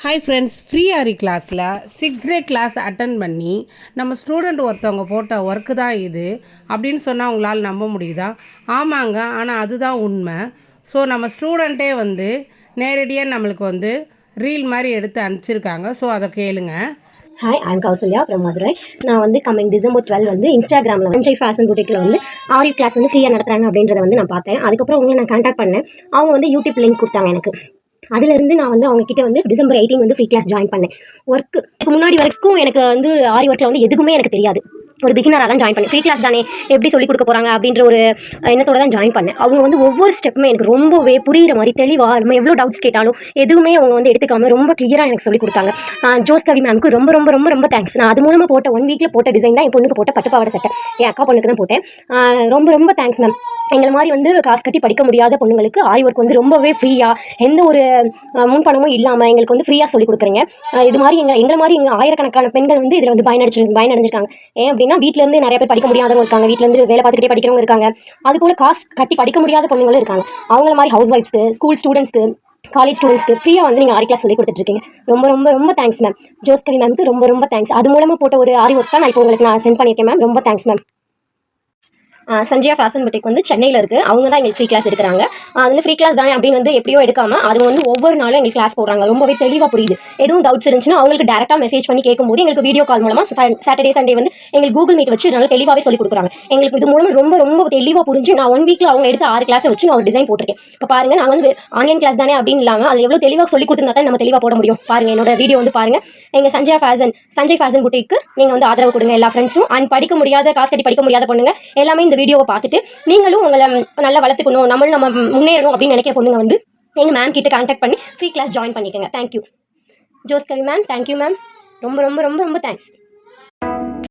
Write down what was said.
Hi friends, free ஆரி கிளாஸில் 6th day class attend பண்ணி நம்ம ஸ்டூடெண்ட் ஒருத்தவங்க போட்ட ஒர்க்கு தான் இது அப்படின்னு சொன்னால் உங்களால் நம்ப முடியுதா? ஆமாங்க, ஆனால் அதுதான் உண்மை. ஸோ நம்ம ஸ்டூடெண்ட்டே நேரடியாக நம்மளுக்கு ரீல் மாதிரி எடுத்து அனுப்பிச்சிருக்காங்க. ஸோ அதை கேளுங்க. Hi, I'm Kausalya from Madurai. நான் கம்மிங் December 12 இன்ஸ்டாகிராமில் சஞ்சய் ஃபேஷன் புட்டிக்கில் ஆரி கிளாஸ் ஃப்ரீயாக நடத்துகிறாங்க அப்படின்றத நான் பார்த்தேன். அதுக்கப்புறம் உங்களை நான் கான்டாக்ட் பண்ணேன். அவங்க யூடியூப் லிங்க் கொடுத்தாங்க எனக்கு. அதுலேருந்து நான் அவங்க கிட்ட December 18 ஃப்ரீ கிளாஸ் ஜாயின் பண்ணேன். ஒர்க்கு முன்னாடி வரைக்கும் எனக்கு ஆரி ஒர்க்கில் எதுவுமே எனக்கு தெரியாது. ஒரு பிகினராக தான் ஜாயின் பண்ணேன். ஃப்ரீ கிளாஸ் தானே, எப்படி சொல்லிக் கொடுக்க போகிறாங்க அப்படின்ற ஒரு எண்ணத்தோடு தான் ஜாயின் பண்ணேன். அவங்க ஒவ்வொரு ஸ்டெப்புமே எனக்கு ரொம்பவே புரிகிற மாதிரி தெளிவாக, நம்ம எவ்வளோ டவுட்ஸ் கேட்டாலும் எதுவுமே அவங்க எடுத்துக்காமல் ரொம்ப கிளியராக எனக்கு சொல்லிக் கொடுத்தாங்க. ஜோஸ்கவி மேம்க்கு ரொம்ப ரொம்ப ரொம்ப ரொம்ப தேங்க்ஸ். நான் அது மூலமாக போட்ட 1 வீக்கில் போட்ட டிசைன் தான் என் பொண்ணுக்கு போட்ட பட்டுப்பாவாடை சட்டை. என் அக்கா பொண்ணுக்கு தான் போட்டேன். ரொம்ப ரொம்ப தேங்க்ஸ் மேம். எங்களை மாதிரி காசு கட்டி படிக்க முடியாத பொண்ணுங்களுக்கு ஆரி ஒர்க் ரொம்பவே ஃப்ரீயாக, எந்த ஒரு முன்பணமும் இல்லாமல் எங்களுக்கு ஃப்ரீயாக சொல்லிக் கொடுக்குறீங்க. இது மாதிரி எங்களை மாதிரி ஆயிரக்கணக்கான பெண்கள் இதில் பயனடைஞ்சிருக்காங்க. ஏன் அப்படின்னா, வீட்டிலேருந்து நிறைய பேர் படிக்க முடியாதவங்க இருக்காங்க, வீட்டிலேருந்து வேலை பார்த்துக்கிட்டே படிக்கிறவங்க இருக்காங்க. அதுபோல் காசு கட்டி படிக்க முடியாத பொண்ணுங்களும் இருக்காங்க. அவங்கள மாதிரி ஹவுஸ் ஒய்ஃப்ஸ்க்கு, ஸ்கூல் ஸ்டூடெண்ட்ஸ்க்கு, காலேஜ் ஸ்டூடெண்ட்ஸ்க்கு ஃப்ரீயாக நீங்கள் ஆரி கிளாஸ் சொல்லி கொடுத்துட்ருக்கீங்க. ரொம்ப ரொம்ப ரொம்ப தேங்க்ஸ் மேம். ஜோஸ்கவி மேம்க்கு ரொம்ப ரொம்ப தேங்க்ஸ். அது மூலமாக போட்ட ஒரு ஆரி ஒர்க் தான் நான் இப்போ உங்களுக்கு சென்ட் பண்ணியிருக்கேன் மேம். ரொம்ப thanks ma'am. Sanjaya fashion boutique சென்னையில் இருக்குது. அவங்க தான் எங்களுக்கு ஃப்ரீ கிளாஸ் எடுக்கிறாங்க. அது ஃப்ரீ கிளாஸ் தானே அப்படின்னு எப்படியோ எடுக்காமல் அது ஒவ்வொரு நாளும் எங்களுக்கு கிளாஸ் போடுறாங்க. ரொம்பவே தெளிவாக புரியுது. எதுவும் டவுட்ஸ் இருந்துச்சுன்னா அவங்களுக்கு டேரெக்டாக மெசேஜ் பண்ணி கேட்கும்போது எங்களுக்கு வீடியோ கால் மூலமாக சாட்டர்டே சண்டே எங்களுக்கு கூகுள் மீட் வச்சு நல்லா தெளிவாகவே சொல்லி கொடுக்குறாங்க. எங்களுக்கு இது மூலமாக ரொம்ப ரொம்ப தெளிவாக புரிஞ்சு நான் 1 வீக்கில் அவங்க எடுத்த 6 கிளாஸை வச்சு நான் ஒரு டிசைன் போட்டிருக்கேன். இப்போ பாருங்கள், நான் ஆன்லைன் கிளாஸ் தானே அப்படின்னு இல்லாமல் அது எவ்வளோ தெளிவாக சொல்லி கொடுத்துருந்தா தான் நம்ம தெளிவாக போட முடியும். பாருங்கள், என்னோட வீடியோ பாருங்கள். எங்கள் சஞ்சய் ஃபேஷன் புட்டிக்கு நீங்கள் ஆதரவு கொடுங்க எல்லா ஃப்ரெண்ட்ஸும். அண்ட் படிக்க முடியாத, காசு கட்டி படிக்க முடியாத பொண்ணுங்க எல்லாமே இந்த வீடியோவை பார்த்துட்டு நீங்களும் உங்களை நல்லா வளர்த்துக்கணும், நம்ம முன்னேறணும் அப்படின்னு நினைக்கிற பொண்ணுங்க எங்கள் மேம் கிட்ட கான்டாக்ட் பண்ணி ஃப்ரீ கிளாஸ் ஜாயின் பண்ணிக்கோங்க. Thank you Joskavi ma'am. Thank you ma'am. ரொம்ப ரொம்ப ரொம்ப ரொம்ப தேங்க்ஸ்.